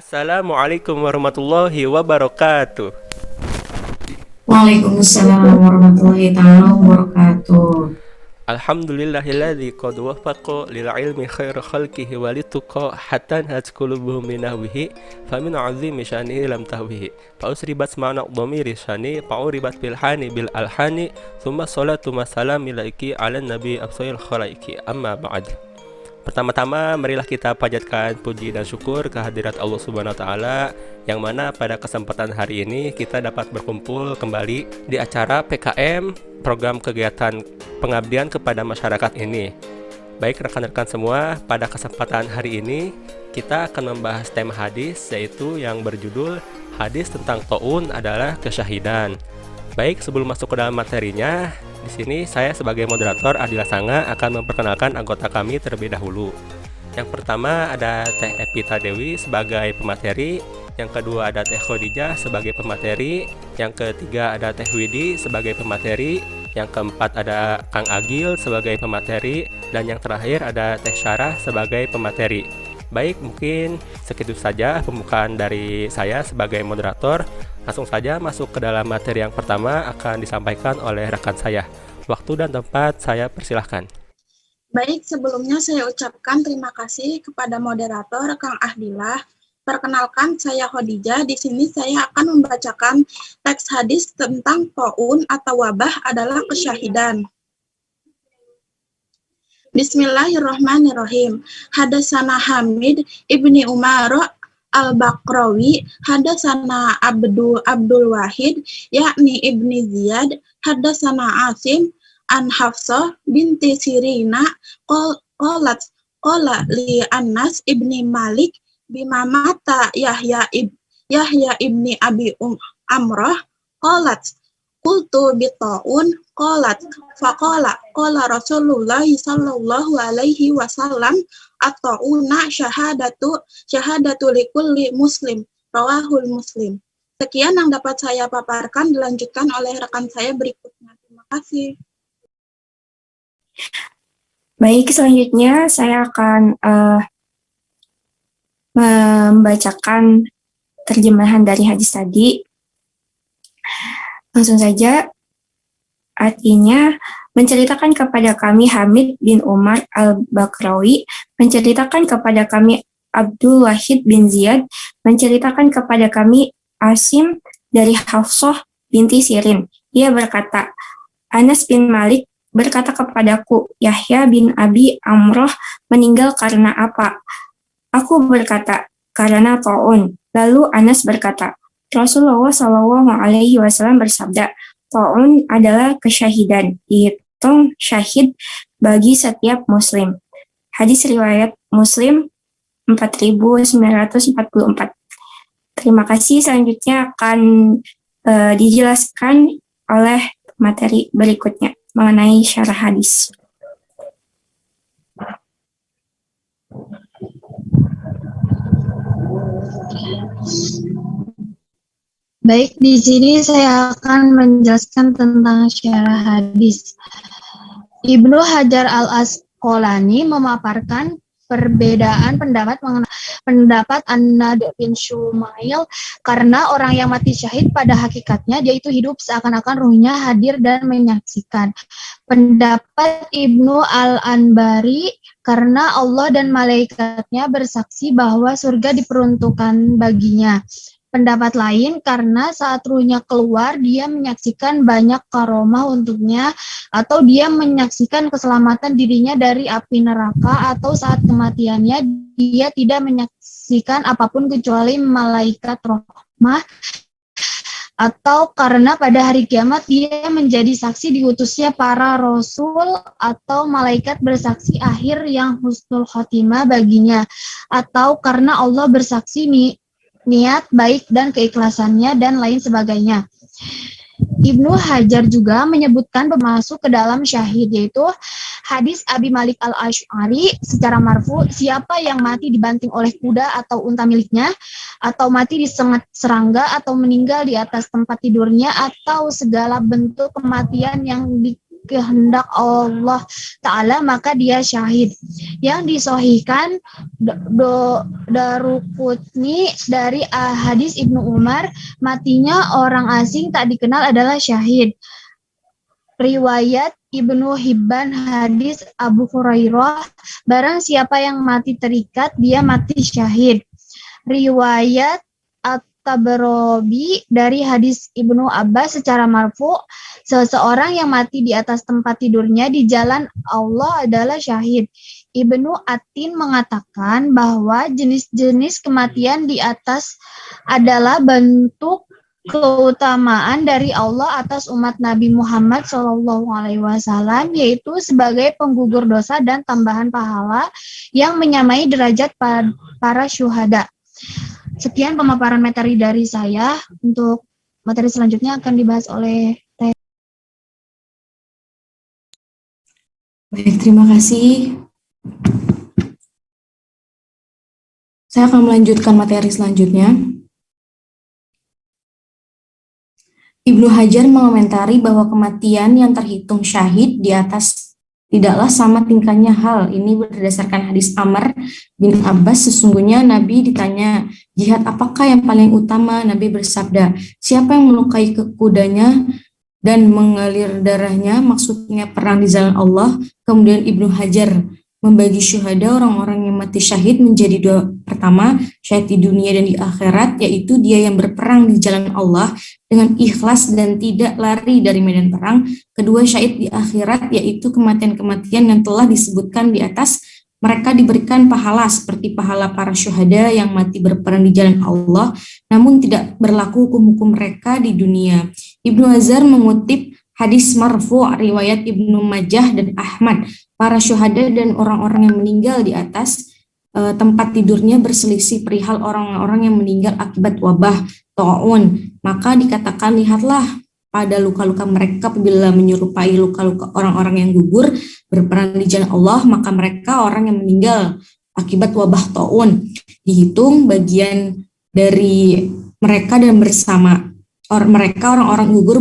Assalamualaikum warahmatullahi wabarakatuh. Waalaikumsalam warahmatullahi taala wabarakatuh. Alhamdulillahilladzi qad waffaqa lil ilmi khaira khalqihi walituqa hatta hat qulubuhum min nahwihi famin azimi syanihi lam tahwihi fa usribat ma'na dhamiri syani fa uribat bil hani bil alhani thumma salatu wassalam ilaiki ala nabi afsal khalaiki amma ba'd. Pertama-tama, marilah kita panjatkan puji dan syukur kehadirat Allah Subhanahu wa Ta'ala, yang mana pada kesempatan hari ini kita dapat berkumpul kembali di acara PKM, program kegiatan pengabdian kepada masyarakat ini. Baik rekan-rekan semua, pada kesempatan hari ini kita akan membahas tema hadis, yaitu yang berjudul hadis tentang taun adalah kesyahidan. Baik, sebelum masuk ke dalam materinya, di sini saya sebagai moderator Adila Sanga akan memperkenalkan anggota kami terlebih dahulu. Yang pertama ada Teh Epita Dewi sebagai pemateri, yang kedua ada Teh Khadijah sebagai pemateri, yang ketiga ada Teh Widi sebagai pemateri, yang keempat ada Kang Agil sebagai pemateri, dan yang terakhir ada Teh Syarah sebagai pemateri. Baik, mungkin segitu saja pembukaan dari saya sebagai moderator. Langsung saja masuk ke dalam materi yang pertama akan disampaikan oleh rekan saya. Waktu dan tempat saya persilahkan. Baik, sebelumnya saya ucapkan terima kasih kepada moderator Kang Ahdillah. Perkenalkan, saya Khadijah. Di sini saya akan membacakan teks hadis tentang taun atau wabah adalah kesyahidan. Bismillahirrahmanirrahim. Hadasana Hamid ibni Umar al-Bakrawi, hadasana Abdul Wahid, yakni ibni Ziyad, hadasana Asim, an Hafsah binti Sirina, qala li Anas ibni Malik, bima mata Yahya ibni Abi Amrah, qalat qultu bita'un qalat qala Rasulullah sallallahu alaihi wasallam at-ta'una syahadatu likulli muslim, rawahul Muslim. Sekian yang dapat saya paparkan, dilanjutkan oleh rekan saya berikutnya. Terima kasih. Baik, selanjutnya saya akan membacakan terjemahan dari hadis tadi. Langsung saja, artinya menceritakan kepada kami Hamid bin Umar al-Bakrawi, menceritakan kepada kami Abdul Wahid bin Ziyad, menceritakan kepada kami Asim dari Hafsah binti Sirin. Ia berkata, Anas bin Malik berkata kepadaku, Yahya bin Abi Amroh meninggal karena apa? Aku berkata, karena taun. Lalu Anas berkata, Rasulullah Shallallahu Alaihi Wasallam bersabda, taun adalah kesyahidan, dihitung syahid bagi setiap muslim. Hadis riwayat Muslim 4944. Terima kasih. Selanjutnya akan dijelaskan oleh materi berikutnya mengenai syarah hadis. Baik, di sini saya akan menjelaskan tentang syarah hadis. Ibnu Hajar al-Asqalani memaparkan perbedaan pendapat mengenai pendapat An-Nad bin Shumail, karena orang yang mati syahid pada hakikatnya dia itu hidup seakan-akan ruhnya hadir dan menyaksikan. Pendapat Ibnu Al-Anbari, karena Allah dan malaikatnya bersaksi bahwa surga diperuntukkan baginya. Pendapat lain, karena saat ruhnya keluar, dia menyaksikan banyak karomah untuknya, atau dia menyaksikan keselamatan dirinya dari api neraka, atau saat kematiannya, dia tidak menyaksikan apapun kecuali malaikat rahmah, atau karena pada hari kiamat dia menjadi saksi diutusnya para rasul, atau malaikat bersaksi akhir yang husnul khotimah baginya, atau karena Allah bersaksi niat baik dan keikhlasannya, dan lain sebagainya. Ibnu Hajar juga menyebutkan masuk ke dalam syahid, yaitu hadis Abi Malik al-Asy'ari secara marfu, siapa yang mati dibanting oleh kuda atau unta miliknya, atau mati disengat serangga, atau meninggal di atas tempat tidurnya, atau segala bentuk kematian yang kehendak Allah Ta'ala, maka dia syahid. Yang disohhikan Daruqutni dari hadis Ibnu Umar, matinya orang asing tak dikenal adalah syahid. Riwayat Ibnu Hibban hadis Abu Hurairah, barang siapa yang mati terikat, dia mati syahid. Riwayat At-Tabrani dari hadis Ibnu Abbas secara marfu, seseorang yang mati di atas tempat tidurnya di jalan Allah adalah syahid. Ibnu Atin mengatakan bahwa jenis-jenis kematian di atas adalah bentuk keutamaan dari Allah atas umat Nabi Muhammad SAW, yaitu sebagai penggugur dosa dan tambahan pahala yang menyamai derajat para syuhada. Sekian pemaparan materi dari saya. Untuk materi selanjutnya akan dibahas oleh Teh. Baik, terima kasih. Saya akan melanjutkan materi selanjutnya. Ibnu Hajar mengomentari bahwa kematian yang terhitung syahid di atas tidaklah sama tingkahnya. Hal ini berdasarkan hadis Amr bin Abbas, sesungguhnya Nabi ditanya, jihad apakah yang paling utama? Nabi bersabda, siapa yang melukai kudanya dan mengalir darahnya, maksudnya perang di jalan Allah. Kemudian Ibnu Hajar membagi syuhada, orang-orang yang mati syahid, menjadi dua. Pertama, syahid di dunia dan di akhirat, yaitu dia yang berperang di jalan Allah dengan ikhlas dan tidak lari dari medan perang. Kedua, syahid di akhirat, yaitu kematian-kematian yang telah disebutkan di atas. Mereka diberikan pahala seperti pahala para syuhada yang mati berperang di jalan Allah, namun tidak berlaku hukum-hukum mereka di dunia. Ibnu Hajar mengutip hadis marfu' riwayat Ibnu Majah dan Ahmad, para syuhada dan orang-orang yang meninggal di atas tempat tidurnya berselisih perihal orang-orang yang meninggal akibat wabah ta'un. Maka dikatakan, lihatlah pada luka-luka mereka apabila menyerupai luka-luka orang-orang yang gugur berperang di jalan Allah, maka mereka orang yang meninggal akibat wabah ta'un. Dihitung bagian dari mereka dan bersama mereka orang-orang gugur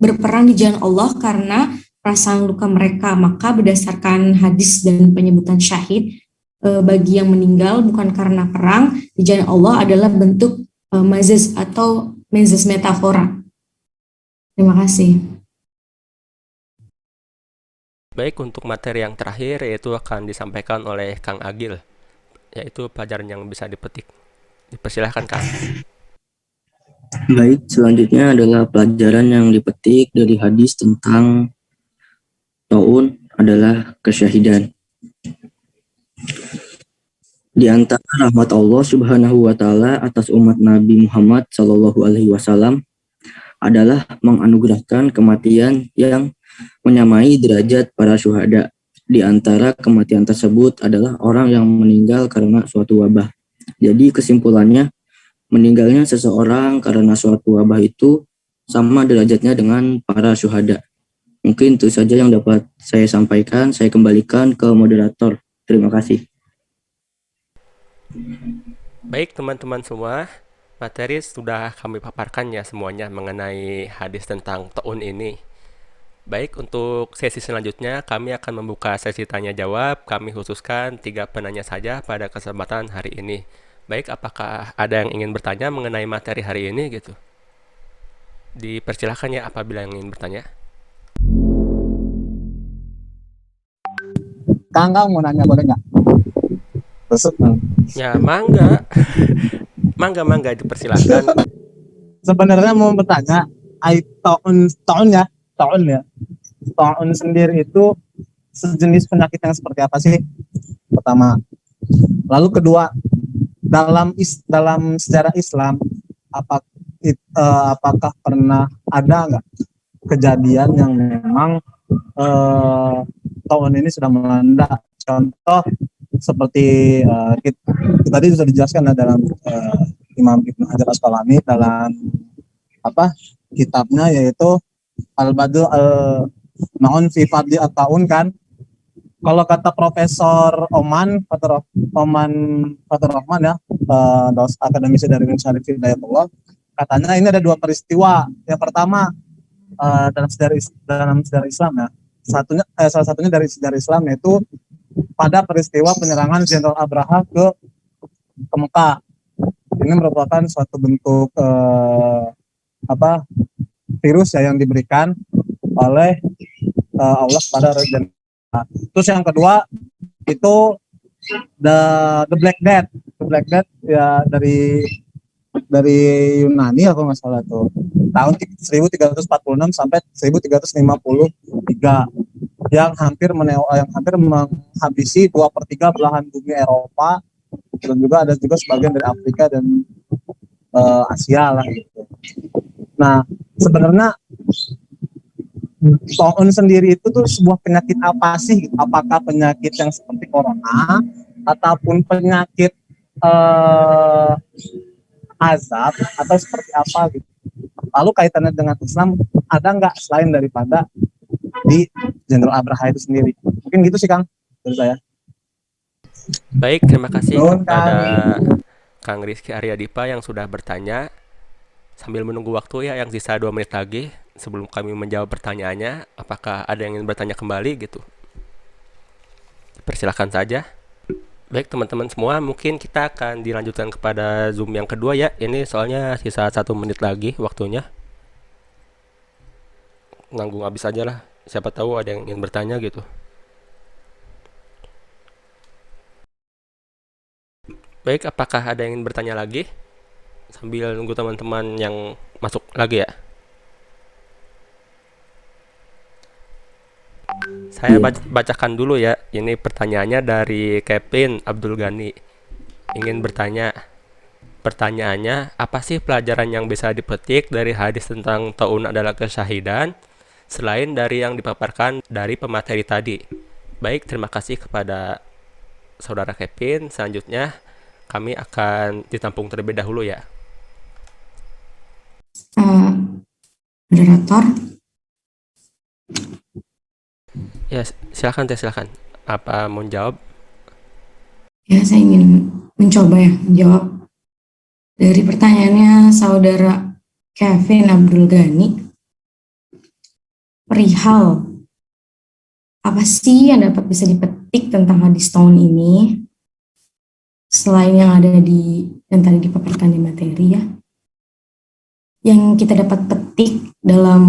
berperang di jalan Allah karena perasaan luka mereka. Maka berdasarkan hadis dan penyebutan syahid bagi yang meninggal bukan karena perang di jalan Allah adalah bentuk mazaz atau mazaz metafora. Terima kasih. Baik, untuk materi yang terakhir yaitu akan disampaikan oleh Kang Agil, yaitu pelajaran yang bisa dipetik. Dipersilahkan, Kang. Baik, selanjutnya adalah pelajaran yang dipetik dari hadis tentang ta'un adalah kesyahidan. Di antara rahmat Allah Subhanahu wa taala atas umat Nabi Muhammad sallallahu alaihi wasallam adalah menganugerahkan kematian yang menyamai derajat para syuhada. Di antara kematian tersebut adalah orang yang meninggal karena suatu wabah. Jadi kesimpulannya, meninggalnya seseorang karena suatu wabah itu sama derajatnya dengan para syuhada. Mungkin itu saja yang dapat saya sampaikan. Saya kembalikan ke moderator. Terima kasih. Baik, teman-teman semua, materi sudah kami paparkan ya semuanya mengenai hadis tentang ta'un ini. Baik, untuk sesi selanjutnya kami akan membuka sesi tanya jawab. Kami khususkan 3 penanya saja pada kesempatan hari ini. Baik, apakah ada yang ingin bertanya mengenai materi hari ini gitu? Dipersilahkan ya apabila yang ingin bertanya. Kang mau nanya boleh nggak? Ya, mangga. Mangga dipersilahkan. Sebenarnya mau bertanya, ta'un ya. Ta'un sendiri itu sejenis penyakit yang seperti apa sih? Pertama. Lalu kedua, dalam sejarah Islam apakah pernah ada nggak kejadian yang memang ta'un ini sudah melanda? Contoh seperti tadi sudah dijelaskan dalam Imam Ibnu Hajar Asqalani dalam kitabnya, yaitu Al-Badul Al-Ma'un fi Fadli At-Ta'un kan. Kalau kata Profesor Oman Fatur Rahman ya, akademisi dari Universitas Hidayatullah, katanya ini ada 2 peristiwa. Yang pertama dalam sejarah Islam ya, salah satunya dari sejarah Islam, yaitu pada peristiwa penyerangan Jenderal Abraha ke Mekah. Ini merupakan suatu bentuk virus ya yang diberikan oleh Allah kepada Jenderal Abraha. Terus yang kedua itu the Black Death. The Black Death ya dari Yunani aku nggak salah tuh, tahun 1346 sampai 1353, yang hampir menghabisi 2/3 belahan bumi Eropa, dan juga ada juga sebagian dari Afrika dan Asia lah gitu. Nah, sebenarnya taun sendiri itu tuh sebuah penyakit apa sih? Apakah penyakit yang seperti corona ataupun penyakit azab atau seperti apa gitu? Lalu kaitannya dengan Islam ada nggak selain daripada di Jenderal Abraha itu sendiri? Mungkin gitu sih Kang dari saya. Baik, terima kasih kepada Kang Rizky Aryadipa yang sudah bertanya. Sambil menunggu waktu ya, yang sisa 2 menit lagi sebelum kami menjawab pertanyaannya, apakah ada yang ingin bertanya kembali gitu? Persilahkan saja. Baik teman-teman semua, mungkin kita akan dilanjutkan kepada Zoom yang kedua ya. Ini soalnya sisa 1 menit lagi waktunya. Nanggung habis aja lah, siapa tahu ada yang ingin bertanya gitu. Baik, apakah ada yang ingin bertanya lagi? Sambil nunggu teman-teman yang masuk lagi ya. Saya bacakan dulu ya. Ini pertanyaannya dari Kevin Abdul Ghani. Ingin bertanya, pertanyaannya, apa sih pelajaran yang bisa dipetik dari hadis tentang taun adalah kesyahidan selain dari yang dipaparkan dari pemateri tadi? Baik, terima kasih kepada saudara Kevin. Selanjutnya kami akan ditampung terlebih dahulu ya. Moderator. Ya, silakan silakan. Apa mau jawab? Ya, saya ingin mencoba ya menjawab dari pertanyaannya saudara Kevin Abdul Ghani. Perihal apa sih yang dapat bisa dipetik tentang hadis tahun ini selain yang ada yang tadi dipaparkan di materi ya. Yang kita dapat petik dalam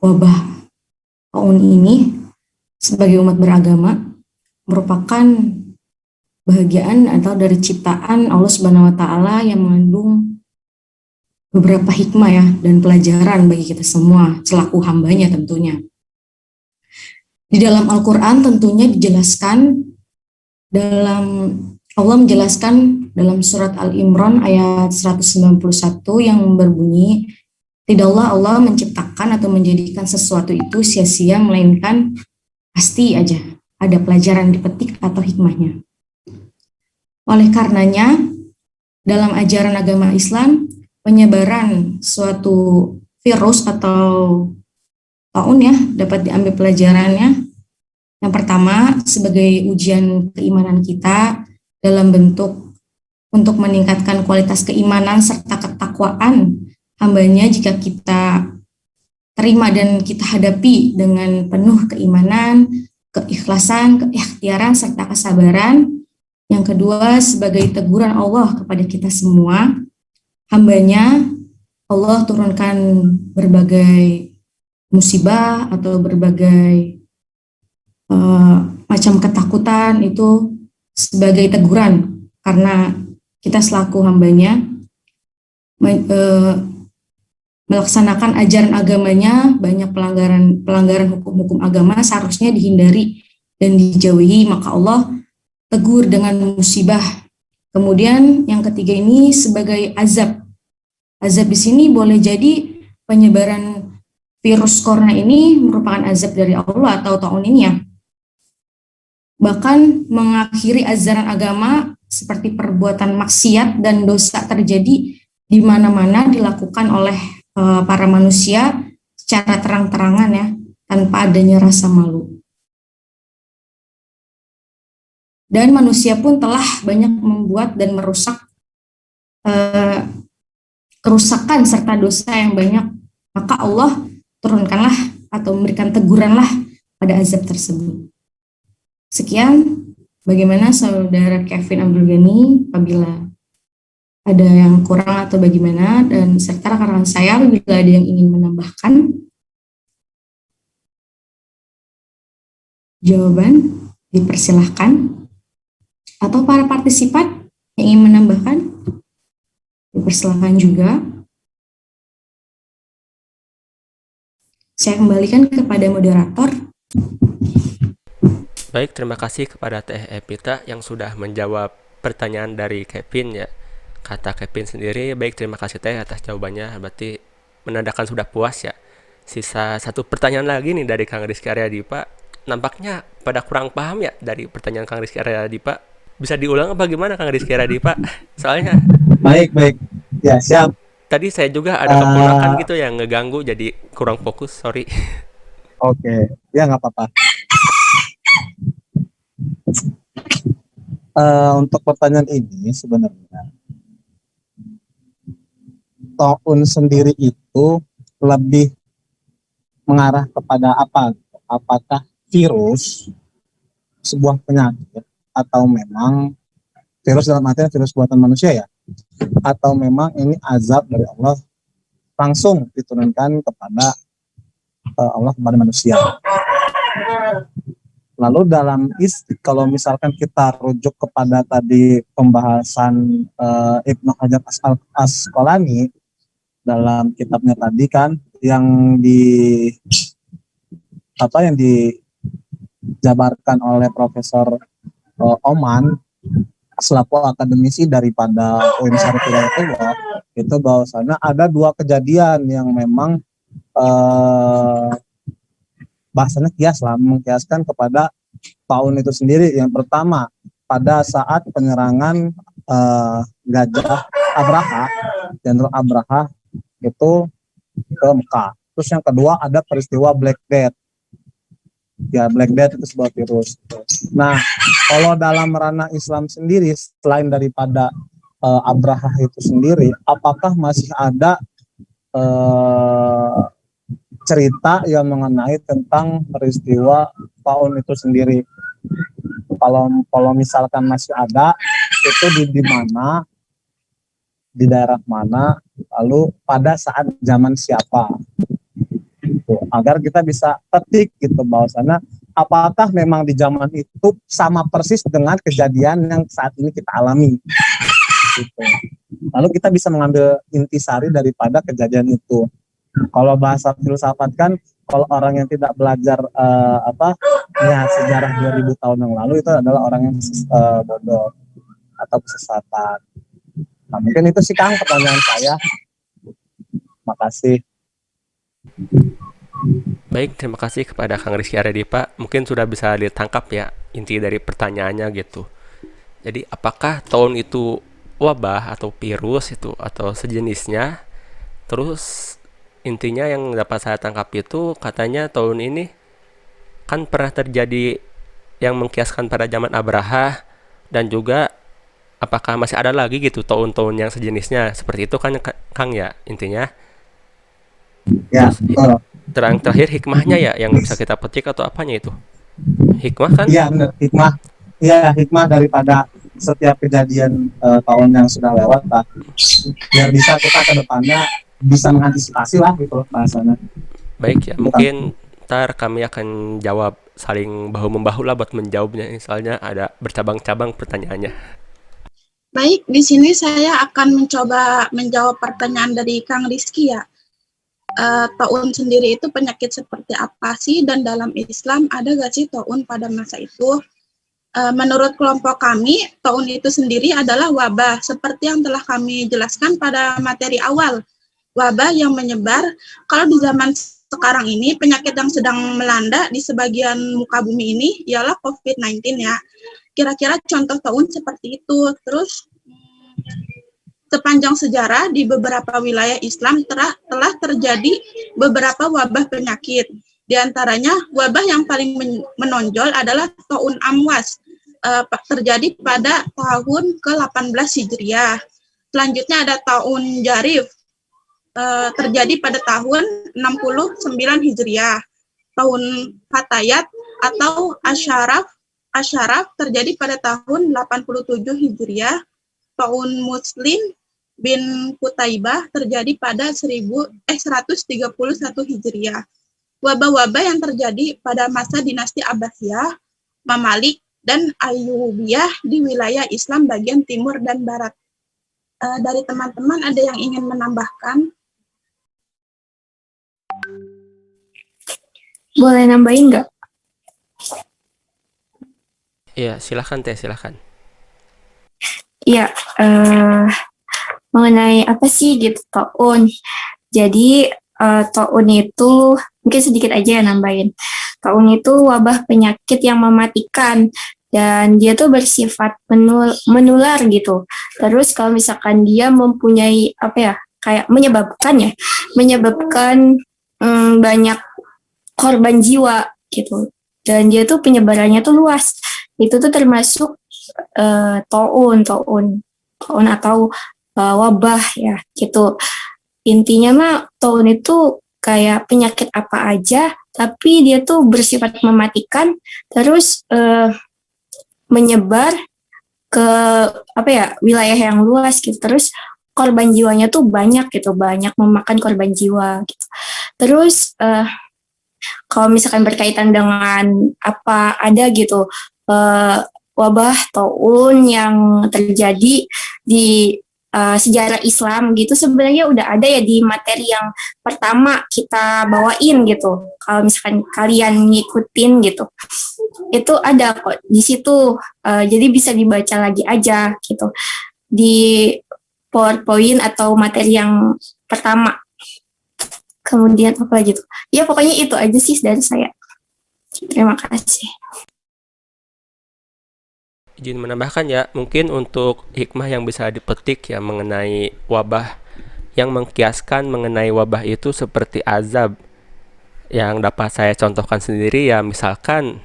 wabah tahun ini sebagai umat beragama merupakan bahagiaan atau dari ciptaan Allah Subhanahu wa taala yang mengandung beberapa hikmah ya dan pelajaran bagi kita semua selaku hambanya tentunya. Di dalam Al-Qur'an tentunya dijelaskan Allah menjelaskan dalam surat Al-Imran ayat 191 yang berbunyi, tidaklah Allah menciptakan atau menjadikan sesuatu itu sia-sia, melainkan pasti aja ada pelajaran dipetik atau hikmahnya. Oleh karenanya, dalam ajaran agama Islam, penyebaran suatu virus atau taun ya dapat diambil pelajarannya. Yang pertama, sebagai ujian keimanan kita dalam bentuk untuk meningkatkan kualitas keimanan serta ketakwaan hambanya jika kita terima dan kita hadapi dengan penuh keimanan, keikhlasan, keikhtiaran, serta kesabaran. Yang kedua, sebagai teguran Allah kepada kita semua, hambanya Allah turunkan berbagai musibah atau berbagai macam ketakutan itu sebagai teguran karena kita selaku hambanya melaksanakan ajaran agamanya, banyak pelanggaran hukum-hukum agama seharusnya dihindari dan dijauhi, maka Allah tegur dengan musibah. Kemudian yang ketiga ini sebagai azab. Azab di sini boleh jadi penyebaran virus corona ini merupakan azab dari Allah atau tahun ini ya. Bahkan mengakhiri ajaran agama seperti perbuatan maksiat dan dosa terjadi di mana-mana dilakukan oleh para manusia secara terang-terangan ya, tanpa adanya rasa malu. Dan manusia pun telah banyak membuat dan merusak kerusakan serta dosa yang banyak. Maka Allah turunkanlah atau memberikan teguran lah pada azab tersebut. Sekian, bagaimana saudara Kevin Abdul Ghani, apabila ada yang kurang atau bagaimana, dan serta rekan-rekan saya apabila ada yang ingin menambahkan jawaban, dipersilahkan. Atau para partisipan yang ingin menambahkan, dipersilahkan juga. Saya kembalikan kepada moderator. Baik, terima kasih kepada Teh Epita yang sudah menjawab pertanyaan dari Kevin ya. Kata Kevin sendiri, baik, terima kasih Teh atas jawabannya. Berarti menandakan sudah puas ya. Sisa satu pertanyaan lagi nih dari Kang Rizky Aryadipa. Nampaknya pada kurang paham ya dari pertanyaan Kang Rizky Aryadipa. Bisa diulang apa gimana Kang Rizky Aryadipa? Soalnya Baik, baik. Ya, siap. tadi saya juga ada keponakan gitu yang ngeganggu jadi kurang fokus, sorry. Oke, ya nggak apa-apa. Untuk pertanyaan ini sebenarnya taun sendiri itu lebih mengarah kepada apa? Apakah virus sebuah penyakit atau memang virus dalam artian virus buatan manusia ya? Atau memang ini azab dari Allah langsung diturunkan kepada Allah kepada manusia? Lalu kalau misalkan kita rujuk kepada tadi pembahasan Ibnu Hajar Asqalani dalam kitabnya tadi kan yang dijabarkan oleh Profesor Oman selaku akademisi daripada UIN Syarif Hidayatullah, itu bahwasanya ada dua kejadian yang memang bahasanya kias lah, mengkiaskan kepada tahun itu sendiri. Yang pertama pada saat penyerangan Gajah Abraha, Jenderal Abraha itu ke Mekah. Terus yang kedua ada peristiwa Black Death. Ya, Black Death itu sebuah virus. Nah, kalau dalam ranah Islam sendiri, selain daripada Abraha itu sendiri, apakah masih ada cerita yang mengenai tentang peristiwa tahun itu sendiri? Kalau misalkan masih ada, itu di mana, di daerah mana, lalu pada saat zaman siapa, gitu. Agar kita bisa petik gitu bahwasanya apakah memang di zaman itu sama persis dengan kejadian yang saat ini kita alami, gitu. Lalu kita bisa mengambil intisari daripada kejadian itu. Kalau bahasa filsafat kan, kalau orang yang tidak belajar sejarah 2000 tahun yang lalu itu adalah orang yang bodoh atau kesesatan. Nah, mungkin itu sih Kang pertanyaan saya. Makasih. Baik, terima kasih kepada Kang Rizky Aryadipa. Mungkin sudah bisa ditangkap ya inti dari pertanyaannya gitu. Jadi apakah tahun itu wabah atau virus itu atau sejenisnya? Terus intinya yang dapat saya tangkap itu katanya tahun ini kan pernah terjadi yang mengkiaskan pada zaman Abraha, dan juga apakah masih ada lagi gitu tahun-tahun yang sejenisnya seperti itu kan Kang ya intinya. Ya, Terus terakhir hikmahnya ya yang bisa kita petik atau apanya itu? Hikmah kan? iya benar, hikmah. Iya, hikmah daripada setiap kejadian tahun yang sudah lewat lah. Biar bisa kita ke depannya bisa mengantisipasi lah gitu bahasanya. Baik ya, mungkin ntar kami akan jawab saling bahu-membahu lah buat menjawabnya. Soalnya ada bercabang-cabang pertanyaannya. Baik, di sini saya akan mencoba menjawab pertanyaan dari Kang Rizky ya. Taun sendiri itu penyakit seperti apa sih, dan dalam Islam ada gak sih taun pada masa itu? Menurut kelompok kami, taun itu sendiri adalah wabah, seperti yang telah kami jelaskan pada materi awal. Wabah yang menyebar, kalau di zaman sekarang ini, penyakit yang sedang melanda di sebagian muka bumi ini ialah COVID-19 ya. Kira-kira contoh taun seperti itu. Terus, sepanjang sejarah di beberapa wilayah Islam telah terjadi beberapa wabah penyakit. Di antaranya, wabah yang paling menonjol adalah taun Amwas, terjadi pada tahun ke-18 Hijriah. Selanjutnya ada tahun Jarif, terjadi pada tahun 69 Hijriah. tahun Fatayat atau Asyaraf terjadi pada tahun 87 Hijriah. Tahun Muslim bin Qutaibah terjadi pada 131 Hijriah. Wabah-wabah yang terjadi pada masa dinasti Abbasiyah, Mamalik, dan Ayyubiyah di wilayah Islam bagian timur dan barat. Dari teman-teman ada yang ingin menambahkan? Boleh nambahin nggak? Iya, silahkan Teh, silahkan. Iya, mengenai apa sih gitu taun. Jadi taun itu mungkin sedikit aja ya nambahin. Taun itu wabah penyakit yang mematikan dan dia tuh bersifat menular gitu. Terus kalau misalkan dia mempunyai apa ya kayak menyebabkan banyak korban jiwa gitu. Dan dia tuh penyebarannya tuh luas. Itu tuh termasuk taun atau wabah ya gitu. Intinya mah taun itu kayak penyakit apa aja, tapi dia tuh bersifat mematikan, terus menyebar ke apa ya wilayah yang luas gitu. Terus korban jiwanya tuh banyak gitu, banyak memakan korban jiwa gitu. Terus kalau misalkan berkaitan dengan apa ada gitu wabah taun yang terjadi di sejarah Islam gitu sebenarnya udah ada ya di materi yang pertama kita bawain gitu. Kalau misalkan kalian ngikutin gitu, itu ada kok di situ. Jadi bisa dibaca lagi aja gitu di PowerPoint atau materi yang pertama. Kemudian apa lagi tuh? Ya pokoknya itu aja sih dari saya. Terima kasih. Izin menambahkan ya, mungkin untuk hikmah yang bisa dipetik ya mengenai wabah, yang mengkiaskan mengenai wabah itu seperti azab. Yang dapat saya contohkan sendiri ya, misalkan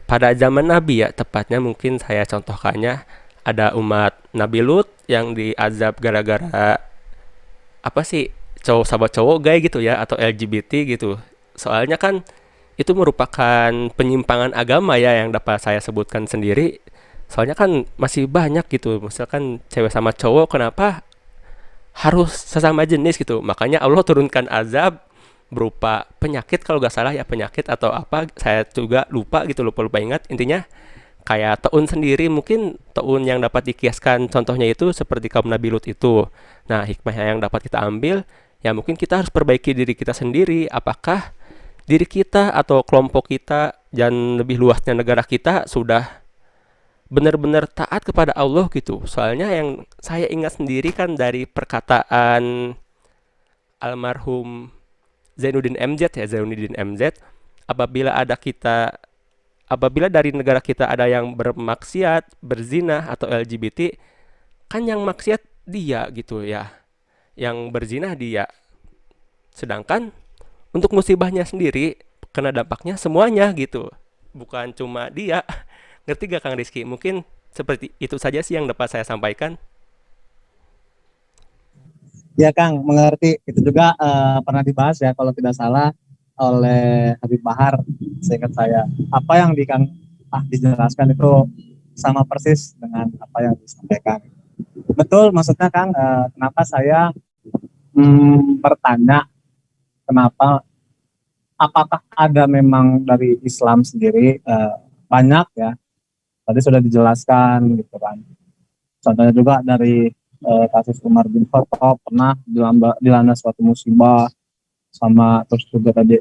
pada zaman Nabi ya, tepatnya mungkin saya contohkannya ada umat Nabi Lut yang diazab gara-gara apa sih, cowok sama cowok gay gitu ya, atau LGBT gitu. Soalnya kan itu merupakan penyimpangan agama ya yang dapat saya sebutkan sendiri. Soalnya kan masih banyak gitu, misalkan cewek sama cowok kenapa harus sesama jenis gitu. Makanya Allah turunkan azab berupa penyakit, kalau gak salah ya penyakit atau apa, saya juga lupa gitu, lupa ingat. Intinya kayak taun sendiri, mungkin taun yang dapat dikiaskan contohnya itu seperti kaum Nabi Lut itu. Nah, hikmah yang dapat kita ambil ya mungkin kita harus perbaiki diri kita sendiri. Apakah diri kita atau kelompok kita dan lebih luasnya negara kita sudah benar-benar taat kepada Allah gitu. Soalnya yang saya ingat sendiri kan dari perkataan almarhum Zainuddin MZ, apabila dari negara kita ada yang bermaksiat, berzina atau LGBT, kan yang maksiat dia gitu ya, yang berzina dia. Sedangkan untuk musibahnya sendiri kena dampaknya semuanya gitu, bukan cuma dia. Ngerti gak Kang Rizky? Mungkin seperti itu saja sih yang dapat saya sampaikan. Ya Kang, mengerti. Itu juga pernah dibahas ya kalau tidak salah oleh Habib Bahar, seingat saya. Apa yang dijelaskan itu sama persis dengan apa yang disampaikan. Betul, maksudnya Kang, kenapa saya bertanya apakah ada memang dari Islam sendiri banyak ya. Tadi sudah dijelaskan gitu kan. Contohnya juga dari kasus Umar bin Khattab pernah dilanda suatu musibah, sama terus juga tadi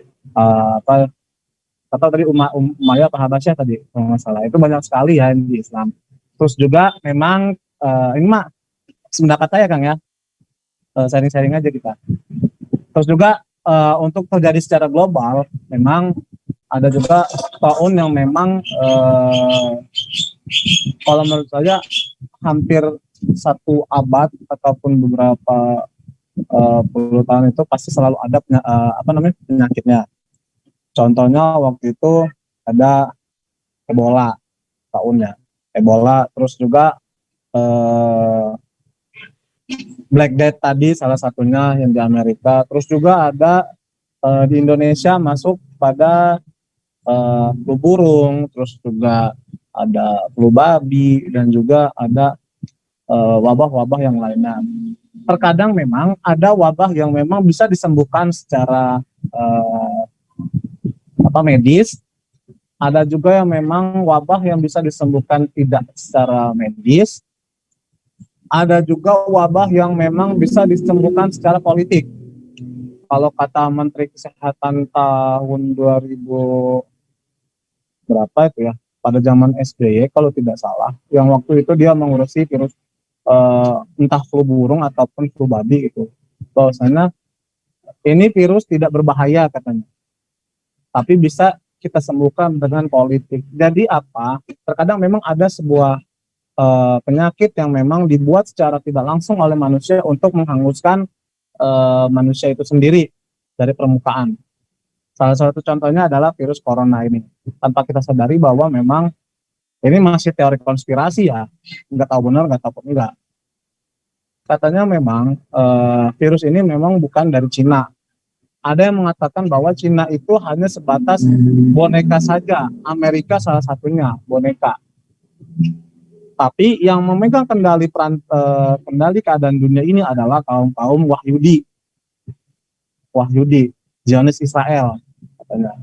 atau tadi Umayyah apa Habasyah tadi kalau nggak salah, itu banyak sekali ya di Islam. Terus juga memang ini mah pendapat saya Kang ya, sharing-sharing aja kita. Terus juga untuk terjadi secara global memang ada juga taun yang memang kalau menurut saya hampir satu abad ataupun beberapa puluh tahun itu pasti selalu ada penyakitnya. Contohnya waktu itu ada Ebola tahunnya, terus juga Black Death tadi salah satunya yang di Amerika. Terus juga ada di Indonesia masuk kepada flu burung, terus juga ada flu babi, dan juga ada wabah-wabah yang lainnya. Terkadang memang ada wabah yang memang bisa disembuhkan secara medis, ada juga yang memang wabah yang bisa disembuhkan tidak secara medis, ada juga wabah yang memang bisa disembuhkan secara politik. Kalau kata Menteri Kesehatan tahun 2000 berapa itu ya, pada zaman SBY kalau tidak salah, yang waktu itu dia mengurusi virus entah flu burung ataupun flu babi gitu, bahwasanya ini virus tidak berbahaya katanya, tapi bisa kita sembuhkan dengan politik. Jadi apa? Terkadang memang ada sebuah penyakit yang memang dibuat secara tidak langsung oleh manusia untuk menghanguskan manusia itu sendiri dari permukaan. Salah satu contohnya adalah virus corona ini. Tanpa kita sadari bahwa memang ini masih teori konspirasi ya, nggak tahu benar, nggak tahu enggak. Katanya memang virus ini memang bukan dari Cina. Ada yang mengatakan bahwa Cina itu hanya sebatas boneka saja, Amerika salah satunya boneka. Tapi yang memegang kendali keadaan dunia ini adalah kaum Wahyudi, Zionis Israel katanya.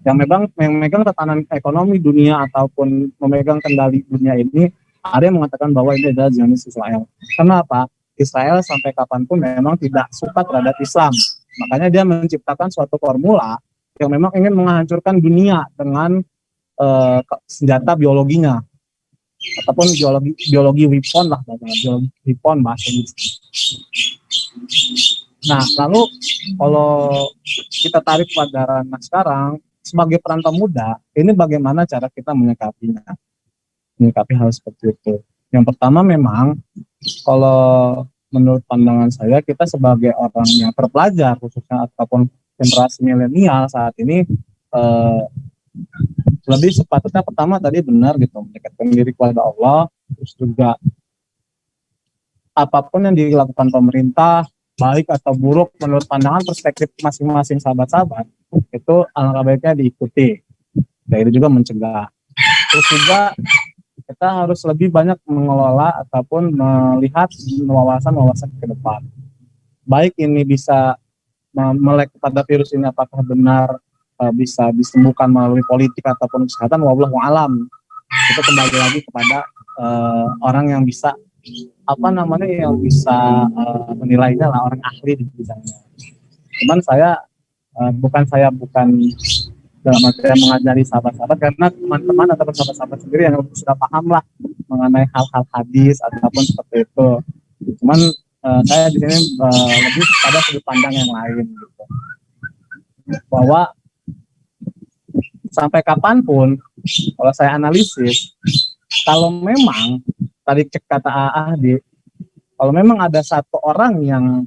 Yang memegang tatanan ekonomi dunia ataupun memegang kendali dunia ini, ada yang mengatakan bahwa ini adalah Zionis Israel. Kenapa? Israel sampai kapanpun memang tidak suka terhadap Islam. Makanya dia menciptakan suatu formula yang memang ingin menghancurkan dunia dengan senjata biologinya, ataupun biologi weapon lah, biologi weapon bahasa Inggris. Nah, lalu kalau kita tarik pada ranah sekarang, sebagai perantau muda, ini bagaimana cara kita menyikapi hal seperti itu. Yang pertama memang, kalau menurut pandangan saya, kita sebagai orang yang terpelajar, khususnya ataupun generasi milenial saat ini, lebih sepatutnya pertama tadi benar gitu, mendekatkan diri kepada Allah, terus juga apapun yang dilakukan pemerintah, baik atau buruk menurut pandangan perspektif masing-masing sahabat-sahabat, itu alangkah baiknya diikuti. Dan itu juga mencegah. Terus juga kita harus lebih banyak mengelola ataupun melihat wawasan ke depan. Baik ini bisa melek pada virus ini apakah benar bisa disembuhkan melalui politik ataupun kesehatan, wallahu alam. Itu kembali lagi kepada orang yang bisa yang bisa menilainya lah, orang ahli di bidangnya. Cuman saya bukan dalam arti mengajari sahabat-sahabat, karena teman-teman atau sahabat-sahabat sendiri yang sudah paham lah mengenai hal-hal hadis ataupun seperti itu. Cuman saya di sini lebih pada sudut pandang yang lain gitu, bahwa sampai kapanpun kalau saya analisis, kalau memang tadi cek kata Ahdi, kalau memang ada satu orang yang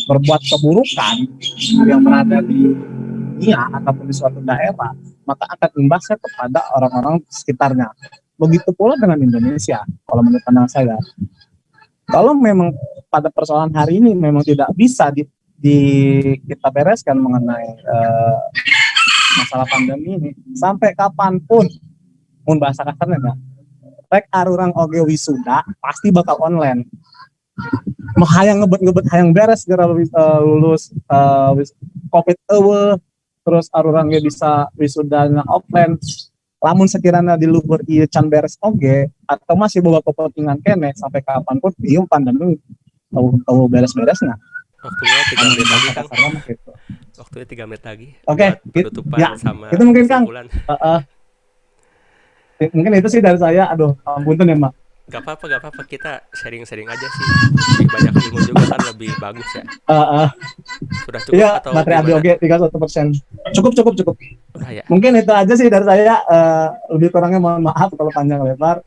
berbuat keburukan yang berada di dunia ataupun di suatu daerah, maka akan imbasnya kepada orang-orang sekitarnya. Begitu pula dengan Indonesia, kalau menurut pandangan saya. Kalau memang pada persoalan hari ini memang tidak bisa kita bereskan mengenai masalah pandemi ini, sampai kapanpun, mun bahasa kasarnya, rek arurang oge wisuda pasti bakal online. Hayang ngebet hayang beres segera lulus COVID eueuh, terus arurang ge bisa wisudanya offline. Lamun sekiranya di luhur ieu can beres oge atau masih boga kepentingan kene, sampai kapanpun ieu pandemi tahu beres-beresnya. Waktunya 3 menit lagi, Kang. Waktunya 3 menit lagi. Oke, penutupan ya, sama itu mungkin Kang. Mungkin itu sih dari saya. Aduh, punten ya, Mak. Gak apa-apa, kita sharing-sharing aja sih. Lebih banyak ilmu juga kan lebih bagus ya. Sudah cukup Iya, atau baterai ABOG 31%. Cukup. Udah ya. Mungkin itu aja sih dari saya. Lebih kurangnya mohon maaf kalau panjang lebar.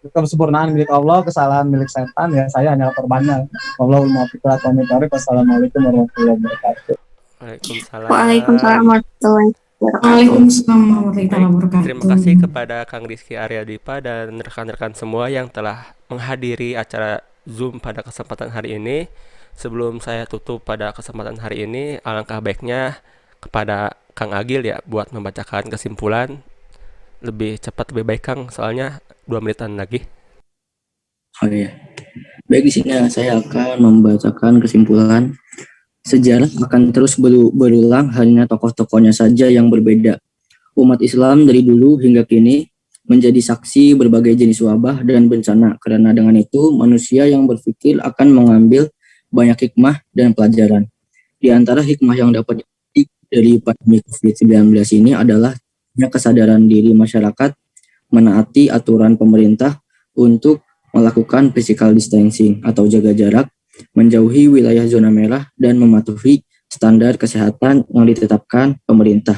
Kesempurnaan milik Allah, kesalahan milik setan, ya saya hanya korbannya. Wallahul muwaffiq ila aqwamit thoriq. Wassalamualaikum warahmatullahi wabarakatuh. Waalaikumsalam warahmatullahi wabarakatuh. Waalaikumsalam warahmatullahi wabarakatuh. Terima kasih kepada Kang Rizky Aryadipa dan rekan-rekan semua yang telah menghadiri acara Zoom pada kesempatan hari ini. Sebelum saya tutup pada kesempatan hari ini, alangkah baiknya kepada Kang Agil ya buat membacakan kesimpulan. Lebih cepat lebih baik Kang, soalnya 2 menitan lagi. Oh iya. Baik, di sini saya akan membacakan kesimpulan. Sejarah akan terus berulang, hanya tokoh-tokohnya saja yang berbeda. Umat Islam dari dulu hingga kini menjadi saksi berbagai jenis wabah dan bencana. Karena dengan itu, manusia yang berpikir akan mengambil banyak hikmah dan pelajaran. Di antara hikmah yang dapat dipetik dari pandemi COVID-19 ini adalah kesadaran diri masyarakat menaati aturan pemerintah untuk melakukan physical distancing atau jaga jarak, menjauhi wilayah zona merah, dan mematuhi standar kesehatan yang ditetapkan pemerintah.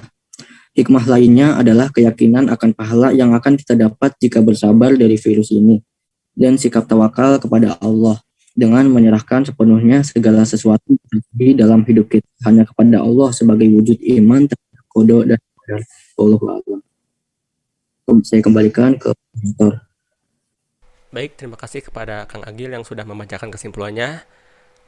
Hikmah lainnya adalah keyakinan akan pahala yang akan kita dapat jika bersabar dari virus ini, dan sikap tawakal kepada Allah dengan menyerahkan sepenuhnya segala sesuatu di dalam hidup kita hanya kepada Allah sebagai wujud iman, qada dan qadar. Wallahu a'lam. Saya kembalikan ke moderator. Baik, terima kasih kepada Kang Agil yang sudah membacakan kesimpulannya.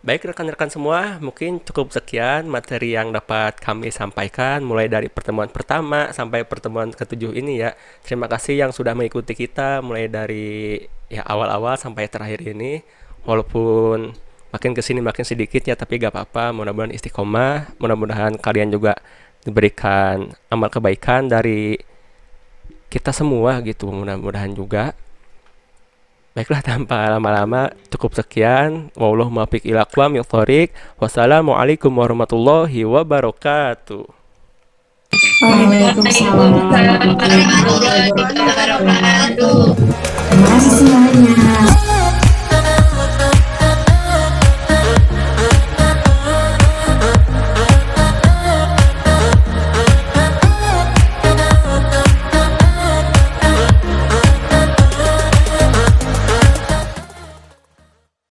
Baik rekan-rekan semua, mungkin cukup sekian materi yang dapat kami sampaikan mulai dari pertemuan pertama sampai pertemuan ke-7 ini ya. Terima kasih yang sudah mengikuti kita mulai dari ya awal-awal sampai terakhir ini. Walaupun makin kesini makin sedikit ya, tapi gak apa-apa. Mudah-mudahan istiqomah, mudah-mudahan kalian juga diberikan amal kebaikan dari kita semua gitu, mudah-mudahan juga. Baiklah, tanpa lama-lama cukup sekian. Wallahu muwaffiq ila aqwamit thoriq. Wassalamualaikum warahmatullahi wabarakatuh. Waalaikumsalam warahmatullahi wabarakatuh. Terima kasih semuanya.